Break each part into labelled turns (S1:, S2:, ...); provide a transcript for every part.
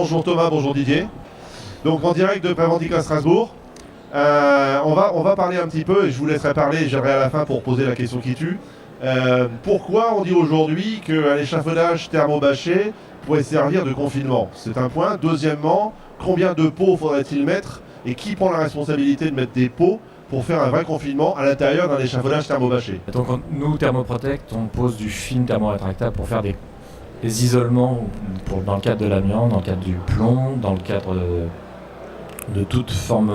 S1: bonjour Thomas, bonjour Didier. Donc en direct de Préventic à Strasbourg. On va parler un petit peu, et je vous laisserai parler, et j'irai à la fin pour poser la question qui tue. Pourquoi on dit aujourd'hui qu'un échafaudage thermobâché pourrait servir de confinement? C'est un point. Deuxièmement, combien de pots faudrait-il mettre et qui prend la responsabilité de mettre des pots pour faire un vrai confinement à l'intérieur d'un échafaudage thermobâché?
S2: Donc nous, Thermoprotect, on pose du film thermorétractable pour faire des isolements dans le cadre de l'amiante, dans le cadre du plomb, dans le cadre de toute forme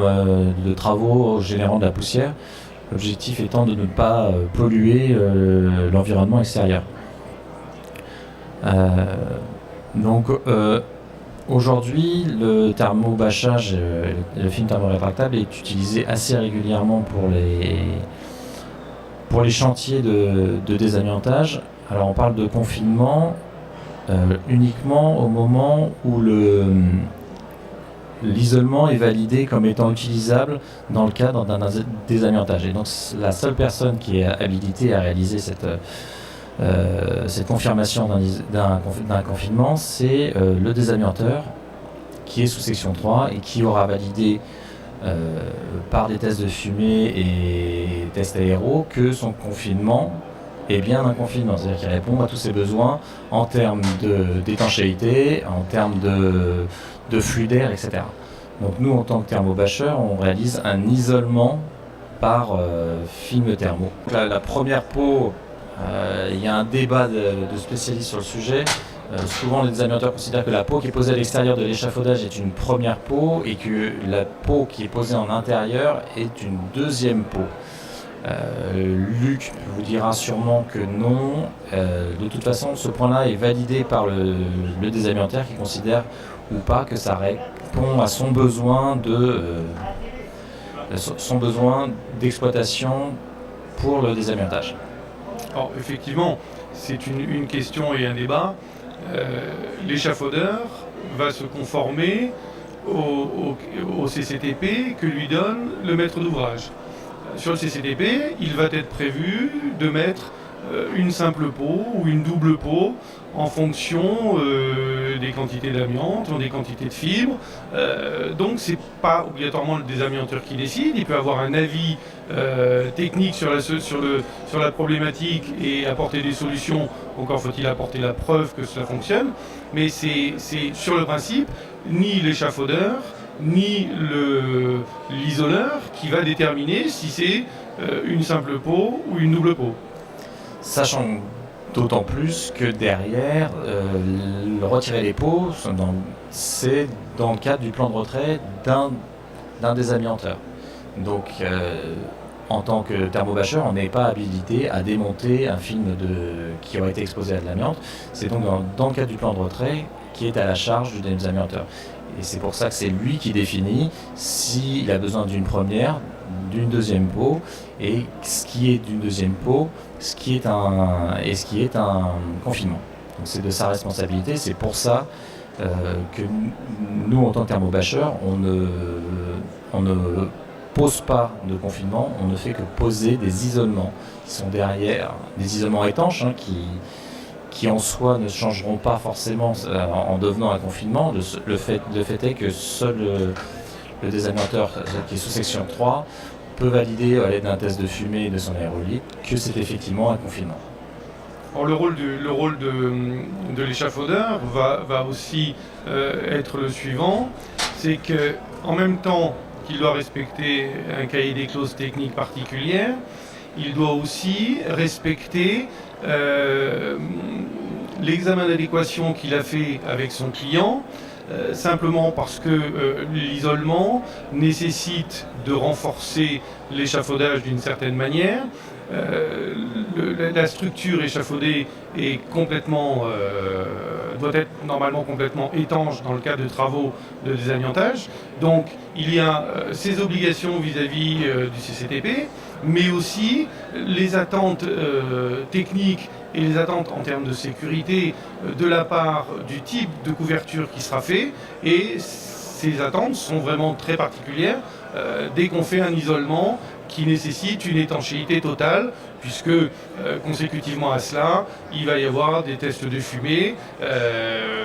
S2: de travaux générant de la poussière. L'objectif étant de ne pas polluer l'environnement extérieur. Aujourd'hui, le thermobâchage, le film thermorétractable est utilisé assez régulièrement pour les chantiers de désamiantage. Alors on parle de confinement uniquement au moment où l'isolement est validé comme étant utilisable dans le cadre d'un désamiantage. Et donc la seule personne qui est habilitée à réaliser cette confirmation d'un confinement, c'est le désamianteur qui est sous section 3 et qui aura validé par des tests de fumée et tests aéros que son confinement est bien un confinement, c'est-à-dire qu'il répond à tous ses besoins en termes d'étanchéité, en termes de flux d'air, etc. Donc nous, en tant que thermobâcheur, on réalise un isolement par film thermo. La première peau, il y a un débat de spécialistes sur le sujet. Souvent, les désamianteurs considèrent que la peau qui est posée à l'extérieur de l'échafaudage est une première peau et que la peau qui est posée en intérieur est une deuxième peau. Luc vous dira sûrement que non. De toute façon, ce point-là est validé par le désamianteur qui considère ou pas que ça répond à son besoin d'exploitation pour le désamiantage.
S3: Alors effectivement, c'est une question et un débat. L'échafaudeur va se conformer au CCTP que lui donne le maître d'ouvrage. Sur le CCTP, il va être prévu de mettre une simple peau ou une double peau en fonction des quantités d'amiante, des quantités de fibres. Donc c'est pas obligatoirement le désamianteur qui décide. Il peut avoir un avis technique sur la problématique et apporter des solutions. Encore faut-il apporter la preuve que cela fonctionne. Mais c'est sur le principe, ni l'échafaudeur ni l'isoleur qui va déterminer si c'est une simple peau ou une double peau.
S2: Sachant d'autant plus que derrière, retirer les pots, c'est dans le cadre du plan de retrait d'un désamianteur. Donc en tant que thermobâcheur, on n'est pas habilité à démonter un film qui aurait été exposé à de l'amiante. C'est donc dans le cadre du plan de retrait qui est à la charge du désamianteur. Et c'est pour ça que c'est lui qui définit s'il a besoin d'une première, d'une deuxième peau, et ce qui est d'une deuxième peau, ce qui est un confinement. Donc c'est de sa responsabilité. C'est pour ça que nous, en tant que thermobâcheurs, on ne pose pas de confinement, on ne fait que poser des isolements qui sont derrière, des isolements étanches qui en soi ne changeront pas forcément en devenant un confinement. Le fait est que seul le désamianteur qui est sous section 3 peut valider à l'aide d'un test de fumée et de son aérolyte que c'est effectivement un confinement.
S3: Alors le rôle de l'échafaudeur va aussi être le suivant, c'est qu'en même temps qu'il doit respecter un cahier des clauses techniques particulières, il doit aussi respecter l'examen d'adéquation qu'il a fait avec son client, simplement parce que l'isolement nécessite de renforcer l'échafaudage d'une certaine manière. La structure échafaudée est doit être normalement complètement étanche dans le cadre de travaux de désamiantage. Donc il y a ses obligations vis-à-vis du CCTP, mais aussi les attentes techniques et les attentes en termes de sécurité de la part du type de couverture qui sera fait. Et ces attentes sont vraiment très particulières dès qu'on fait un isolement qui nécessite une étanchéité totale, puisque consécutivement à cela, il va y avoir des tests de fumée.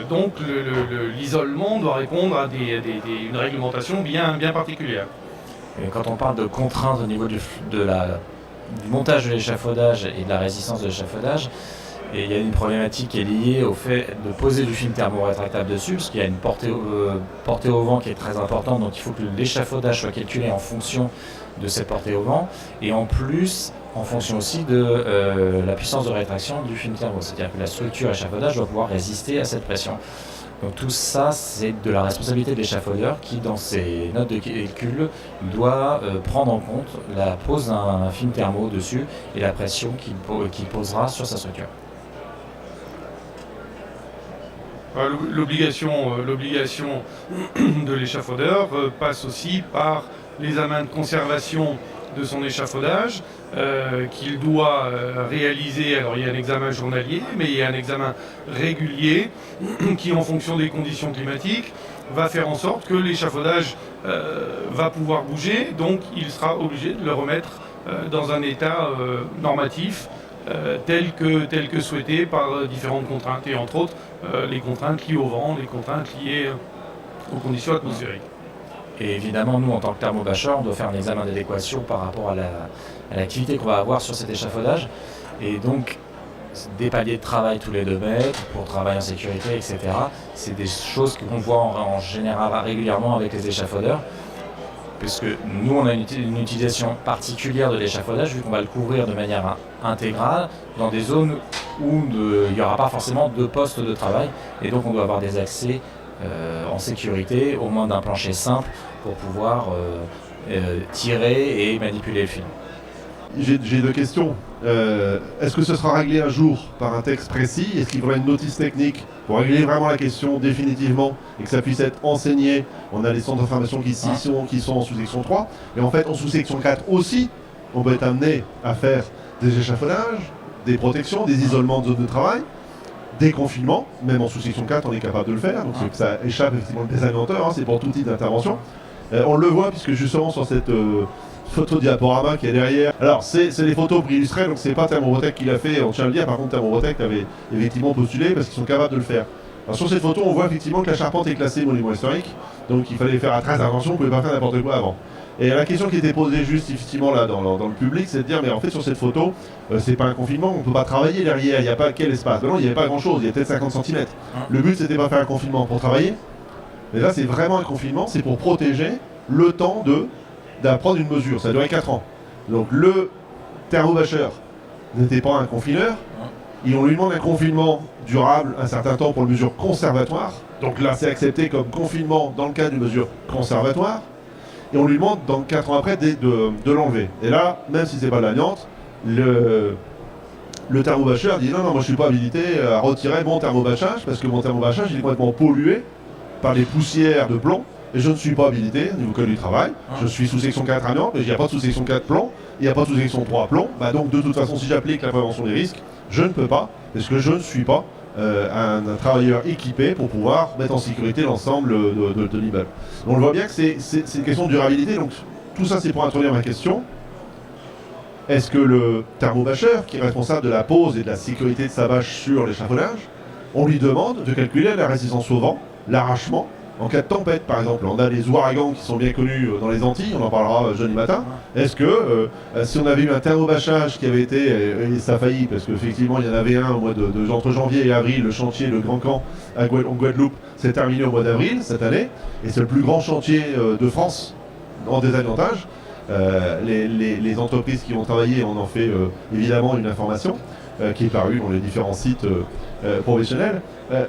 S3: Donc l'isolement doit répondre à une réglementation bien particulière.
S2: Et quand on parle de contraintes au niveau du montage de l'échafaudage et de la résistance de l'échafaudage, et il y a une problématique qui est liée au fait de poser du film thermorétractable dessus, parce qu'il y a une portée au vent qui est très importante, donc il faut que l'échafaudage soit calculé en fonction de cette portée au vent, et en plus en fonction aussi de la puissance de rétraction du film thermo, c'est-à-dire que la structure échafaudage doit pouvoir résister à cette pression. Donc tout ça, c'est de la responsabilité de l'échafaudeur qui, dans ses notes de calcul, doit prendre en compte la pose d'un film thermo dessus et la pression qu'il posera sur sa structure.
S3: L'obligation de l'échafaudeur passe aussi par l'examen de conservation de son échafaudage qu'il doit réaliser. Alors il y a un examen journalier, mais il y a un examen régulier qui, en fonction des conditions climatiques, va faire en sorte que l'échafaudage va pouvoir bouger, donc il sera obligé de le remettre dans un état normatif tel que souhaité par différentes contraintes, et entre autres les contraintes liées au vent, les contraintes liées aux conditions atmosphériques.
S2: Et évidemment, nous, en tant que thermobâcheurs, on doit faire un examen d'adéquation par rapport à l'activité qu'on va avoir sur cet échafaudage. Et donc, des paliers de travail tous les 2 mètres pour travailler en sécurité, etc. C'est des choses qu'on voit en général régulièrement avec les échafaudeurs. Puisque nous, on a une utilisation particulière de l'échafaudage, vu qu'on va le couvrir de manière intégrale dans des zones où il n'y aura pas forcément de postes de travail. Et donc, on doit avoir des accès en sécurité, au moins d'un plancher simple, pour pouvoir tirer et manipuler le film.
S1: J'ai 2 questions. Est-ce que ce sera réglé un jour par un texte précis? Est-ce qu'il faudra une notice technique pour régler vraiment la question définitivement et que ça puisse être enseigné? On a les centres d'information qui sont en sous-section 3. Et en fait, en sous-section 4 aussi, on peut être amené à faire des échafaudages, des protections, des isolements de zones de travail, des confinements. Même en sous-section 4, on est capable de le faire. Donc ça échappe effectivement le désamianteur, c'est pour tout type d'intervention. On le voit puisque justement sur cette photo diaporama qui est derrière. Alors c'est les photos préillustrées, donc c'est pas Thermorotec qui l'a fait, on tient à le dire. Par contre, Thermorotec avait effectivement postulé parce qu'ils sont capables de le faire. Alors sur cette photo, on voit effectivement que la charpente est classée monument historique, donc il fallait faire très attention, on ne pouvait pas faire n'importe quoi avant. Et la question qui était posée juste effectivement là dans le public, c'est de dire mais en fait sur cette photo, c'est pas un confinement, on ne peut pas travailler derrière, il n'y a pas quel espace. Ben non, il n'y avait pas grand chose, il y a peut-être 50 cm. Le but c'était pas faire un confinement pour travailler, mais là c'est vraiment un confinement, c'est pour protéger le temps d'apprendre une mesure. Ça a duré 4 ans. Donc le thermobâcheur n'était pas un confineur, et on lui demande un confinement durable un certain temps pour une mesure conservatoire. Donc là c'est accepté comme confinement dans le cadre d'une mesure conservatoire. Et on lui demande, dans 4 ans après, de l'enlever. Et là, même si c'est pas de l'amiante, le thermobâcheur dit non, moi je suis pas habilité à retirer mon thermobâchage, parce que mon thermobâchage il est complètement pollué par les poussières de plomb, et je ne suis pas habilité au niveau code du travail. Je suis sous section 4 amiante, mais il n'y a pas de sous section 4 plomb, il n'y a pas de sous section 3 plomb. Bah donc de toute façon, si j'applique la prévention des risques, je ne peux pas, parce que je ne suis pas un travailleur équipé pour pouvoir mettre en sécurité l'ensemble de l'immeuble. On le voit bien que c'est une question de durabilité, donc tout ça c'est pour introduire ma question. Est-ce que le thermobâcheur, qui est responsable de la pose et de la sécurité de sa bâche sur l'échafaudage, on lui demande de calculer la résistance au vent, l'arrachement, en cas de tempête par exemple? On a les ouragans qui sont bien connus dans les Antilles, on en parlera jeudi matin. Est-ce que si on avait eu un thermobâchage qui avait été, et ça a failli parce qu'effectivement il y en avait un au mois entre janvier et avril, le chantier le Grand Camp en Guadeloupe s'est terminé au mois d'avril cette année, et c'est le plus grand chantier de France en désamiantage. Les entreprises qui ont travaillé, on en fait évidemment une information qui est parue dans les différents sites professionnels.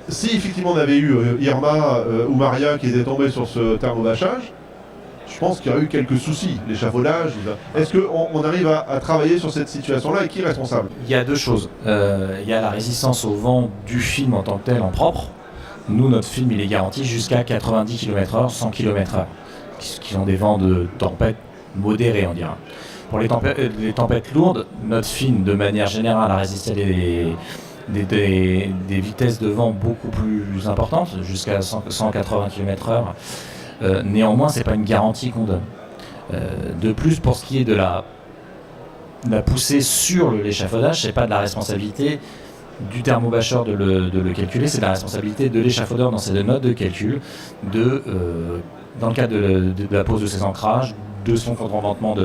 S1: Si effectivement on avait eu Irma ou Maria qui étaient tombés sur ce thermobâchage, je pense qu'il y a eu quelques soucis, l'échafaudage. Est-ce qu'on arrive à travailler sur cette situation-là, et qui est responsable?
S2: Il y a 2 choses. Il y a la résistance au vent du film en tant que tel, en propre. Nous, notre film, il est garanti jusqu'à 90 km/h, 100 km/h, qui ont des vents de tempête modérés, on dira. Pour les tempêtes lourdes, notre film, de manière générale, a résisté des vitesses de vent beaucoup plus importantes, jusqu'à 180 km/h. Néanmoins, c'est pas une garantie qu'on donne. De plus, pour ce qui est de la poussée sur l'échafaudage, c'est pas de la responsabilité du thermobâcheur de le calculer, c'est de la responsabilité de l'échafaudeur dans ses notes de calcul, dans le cas de la pose de ses ancrages, de son contreventement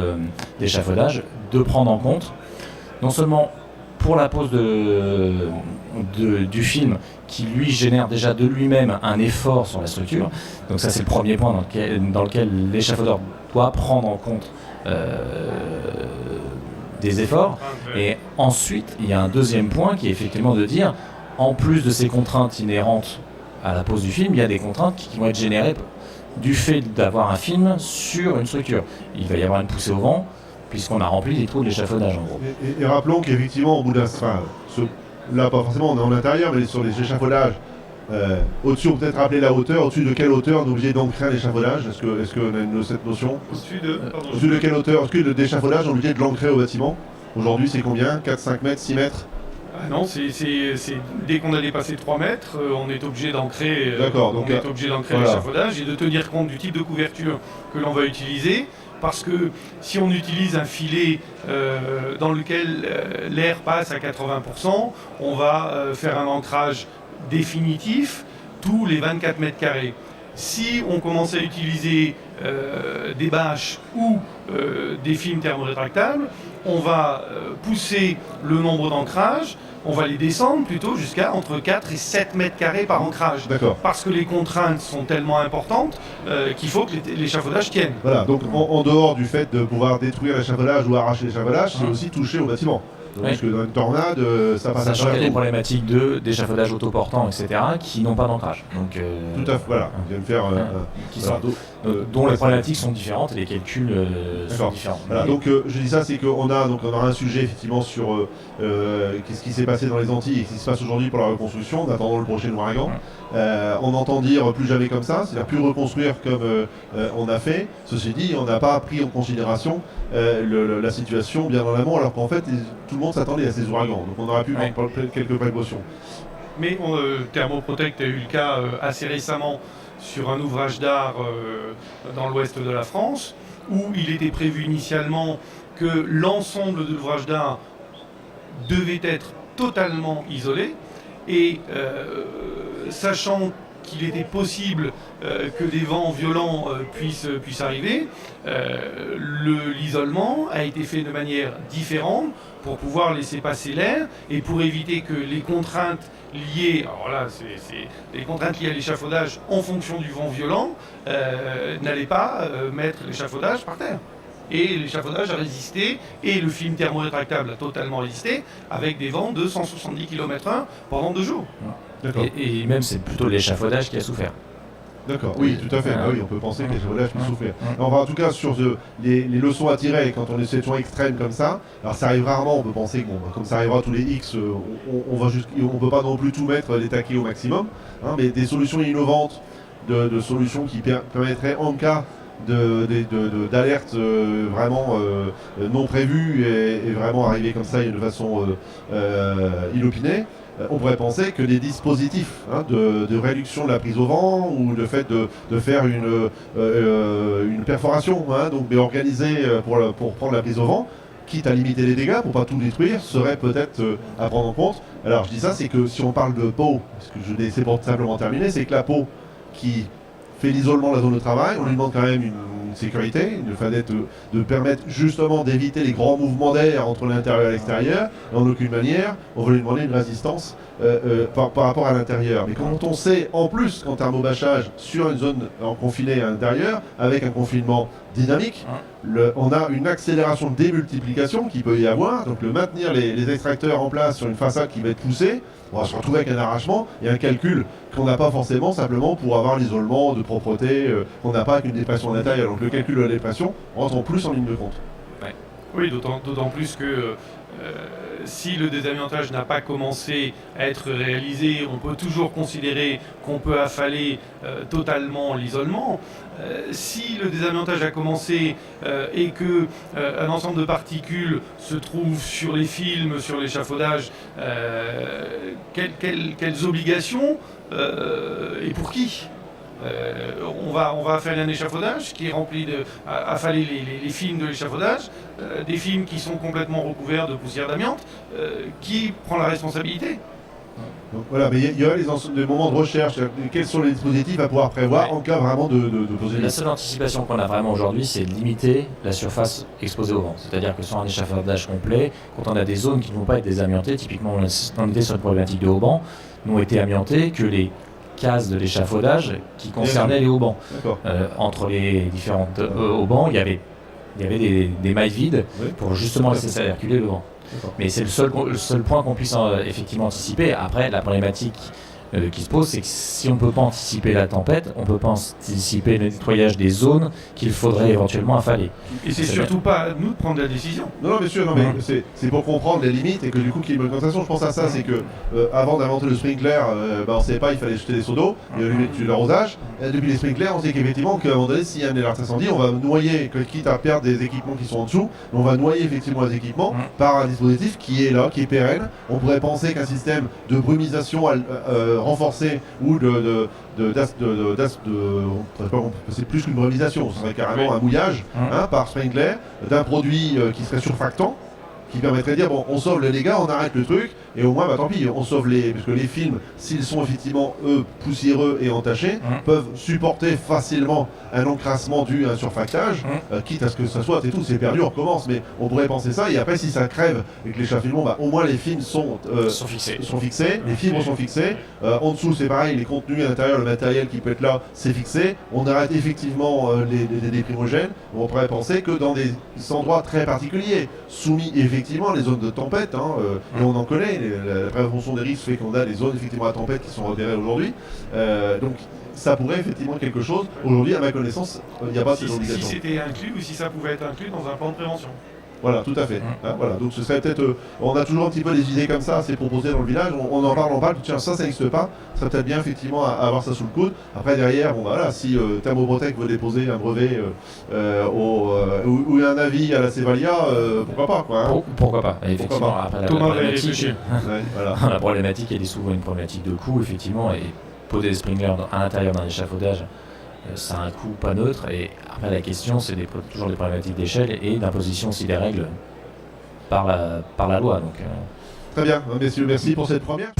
S2: d'échafaudage, de prendre en compte, non seulement pour la pose du film, qui lui génère déjà de lui-même un effort sur la structure, donc ça c'est le premier point dans lequel l'échafaudeur doit prendre en compte des efforts. Et ensuite, il y a un deuxième point qui est effectivement de dire, en plus de ces contraintes inhérentes à la pose du film, il y a des contraintes qui vont être générées du fait d'avoir un film sur une structure. Il va y avoir une poussée au vent, puisqu'on a rempli les trous de l'échafaudage en gros.
S1: Et rappelons qu'effectivement, au bout d'un... là, pas forcément, on est en intérieur, mais sur les échafaudages, au-dessus, on peut peut-être rappeler la hauteur. Au-dessus de quelle hautre on est obligé d'ancrer un échafaudage? Est-ce qu'on a cette notion? Au-dessus de quelle hauteur? Au-dessus de l'échafaudage, on est obligé de l'ancrer au bâtiment? Aujourd'hui, c'est combien? 4, 5 mètres, 6 mètres?
S3: Ah non, dès qu'on a dépassé 3 mètres, on est obligé d'ancrer
S1: voilà.
S3: l'échafaudage et de tenir compte du type de couverture que l'on va utiliser. Parce que si on utilise un filet dans lequel l'air passe à 80%, on va faire un ancrage définitif tous les 24 mètres carrés. Si on commence à utiliser des bâches ou des films thermorétractables, on va pousser le nombre d'ancrages, on va les descendre plutôt jusqu'à entre 4 et 7 mètres carrés par ancrage.
S1: D'accord.
S3: Parce que les contraintes sont tellement importantes qu'il faut que l'échafaudage tienne.
S1: Voilà, donc en dehors du fait de pouvoir détruire l'échafaudage ou arracher l'échafaudage, c'est aussi toucher au bâtiment. Parce que dans une tornade, ça passe à travers.
S2: Sachant qu'il y a des problématiques d'échafaudage autoportant, etc., qui n'ont pas d'ancrage.
S1: Tout à fait, voilà. On vient de faire.
S2: Dont les problématiques sont différentes et les calculs sont différents.
S1: Voilà, donc je dis ça, c'est qu'on aura un sujet effectivement sur qu'est-ce qui s'est passé dans les Antilles et ce qui se passe aujourd'hui pour la reconstruction, en attendant le prochain ouragan. On entend dire plus jamais comme ça, c'est-à-dire plus reconstruire comme on a fait. Ceci dit, on n'a pas pris en considération la situation bien en amont, alors qu'en fait, tout le monde s'attendait à ces ouragans. Donc on aurait pu prendre quelques précautions.
S3: Mais Thermoprotect a eu le cas assez récemment sur un ouvrage d'art dans l'ouest de la France, où il était prévu initialement que l'ensemble de l'ouvrage d'art devait être totalement isolé. Et sachant qu'il était possible que des vents violents puissent arriver, l'isolement a été fait de manière différente pour pouvoir laisser passer l'air et pour éviter que les contraintes liées, alors là, c'est les contraintes liées à l'échafaudage en fonction du vent violent, n'allaient pas mettre l'échafaudage par terre. Et l'échafaudage a résisté, et le film thermorétractable a totalement résisté, avec des vents de 170 km/h pendant 2 jours.
S2: Et même, c'est plutôt l'échafaudage qui a souffert.
S1: D'accord, oui, tout à fait. Ah oui, on peut penser que l'échafaudage peut souffrir. En tout cas, sur les leçons à tirer quand on est dans une situation extrême comme ça, alors ça arrive rarement, on peut penser que comme ça arrivera tous les X, on peut pas non plus tout mettre, les taquer au maximum, mais des solutions innovantes, de solutions qui permettraient en cas d'alerte vraiment non prévue et vraiment arriver comme ça de façon inopinée. On pourrait penser que les dispositifs de réduction de la prise au vent ou le fait de faire une perforation, donc organisée pour prendre la prise au vent, quitte à limiter les dégâts pour pas tout détruire, serait peut-être à prendre en compte. Alors je dis ça, c'est que si on parle de peau, ce que je vais pour simplement terminer, c'est que la peau qui fait l'isolement de la zone de travail, on lui demande quand même une sécurité, le fait de permettre justement d'éviter les grands mouvements d'air entre l'intérieur et l'extérieur. En aucune manière, on va lui demander une résistance par rapport à l'intérieur. Mais quand on sait en plus qu'en thermobâchage sur une zone confinée à l'intérieur, avec un confinement dynamique, on a une accélération de démultiplication qui peut y avoir. Donc le maintenir les extracteurs en place sur une façade qui va être poussée, on va se retrouver avec un arrachement et un calcul qu'on n'a pas forcément simplement pour avoir l'isolement de propreté qu'on n'a pas avec une dépression à l'intérieur. Donc le calcul de la dépression rentre en plus en ligne de compte.
S3: Oui, d'autant plus que si le désamiantage n'a pas commencé à être réalisé, on peut toujours considérer qu'on peut affaler totalement l'isolement. Si le désamiantage a commencé et que un ensemble de particules se trouve sur les films, sur l'échafaudage, quelles obligations et pour qui ? On va faire un échafaudage qui est rempli de affaler les films de l'échafaudage, des films qui sont complètement recouverts de poussière d'amiante. Qui prend la responsabilité?
S1: Donc voilà, mais il y a des moments de recherche. Quels sont les dispositifs à pouvoir prévoir en cas vraiment de poser
S2: La seule anticipation qu'on a vraiment aujourd'hui, c'est de limiter la surface exposée au vent. C'est-à-dire que sur un échafaudage complet, quand on a des zones qui ne vont pas être désamiantées, typiquement on était sur une problématique de haubans, n'ont été amiantées que les cases de l'échafaudage qui concernaient les haubans. Entre les différentes haubans, il y avait des mailles vides pour justement laisser circuler le vent. Mais c'est le seul point qu'on puisse effectivement anticiper. Après, la problématique qui se pose, c'est que si on ne peut pas anticiper la tempête, on ne peut pas anticiper le nettoyage des zones qu'il faudrait éventuellement affaler.
S3: Et c'est surtout pas à nous de prendre la décision.
S1: Non, bien sûr, mais c'est pour comprendre les limites et que du coup qu'il y ait une bonne concentration. Je pense à ça, c'est que avant d'inventer le sprinkler, on ne savait pas, il fallait jeter des seaux d'eau, il y avait de l'arrosage. Depuis les sprinklers, on sait qu'effectivement, qu'à un moment donné, s'il y a un alerte incendie, on va noyer, quitte à perdre des équipements qui sont en dessous, on va noyer effectivement les équipements par un dispositif qui est là, qui est pérenne. On pourrait penser qu'un système de brumisation renforcé ou c'est plus qu'une brumisation, ce serait carrément un mouillage par sprinkler d'un produit qui serait surfactant, qui permettrait de dire bon, on sauve les dégâts, on arrête le truc et au moins tant pis, on sauve parce que les films, s'ils sont effectivement eux poussiéreux et entachés, peuvent supporter facilement un encrassement dû à un surfactage, quitte à ce que ça soit et tout, c'est perdu, on recommence, mais on pourrait penser ça et après si ça crève et que l'échafaudalement, au moins les films sont fixés, les fibres sont fixées, en dessous c'est pareil, les contenus à l'intérieur, le matériel qui peut être là, c'est fixé, on arrête effectivement les primogènes, on pourrait penser que dans des endroits très particuliers, soumis effectivement les zones de tempête, et on en connaît, la prévention des risques fait qu'on a des zones effectivement à tempête qui sont repérées aujourd'hui, donc ça pourrait effectivement être quelque chose. Aujourd'hui, à ma connaissance, il n'y a pas cette obligation.
S3: Si c'était inclus ou si ça pouvait être inclus dans un plan de prévention.
S1: Voilà, tout à fait. Voilà. Donc ce serait peut-être. On a toujours un petit peu des idées comme ça, c'est proposé dans le village. On en parle. Tiens, ça n'existe pas. Ça serait peut-être bien effectivement à avoir ça sous le coude. Après derrière, si Thermoprotec veut déposer un brevet ou un avis à la Cevalia, pourquoi pas quoi.
S2: Pourquoi pas. Effectivement, après
S3: la
S2: problématique, elle est souvent une problématique de coût, effectivement, et poser des sprinklers à l'intérieur d'un échafaudage, ça a un coût pas neutre. Et après la question, c'est toujours des problématiques d'échelle et d'imposition aussi des règles par la loi. Donc,
S1: Très bien, messieurs, merci pour cette première.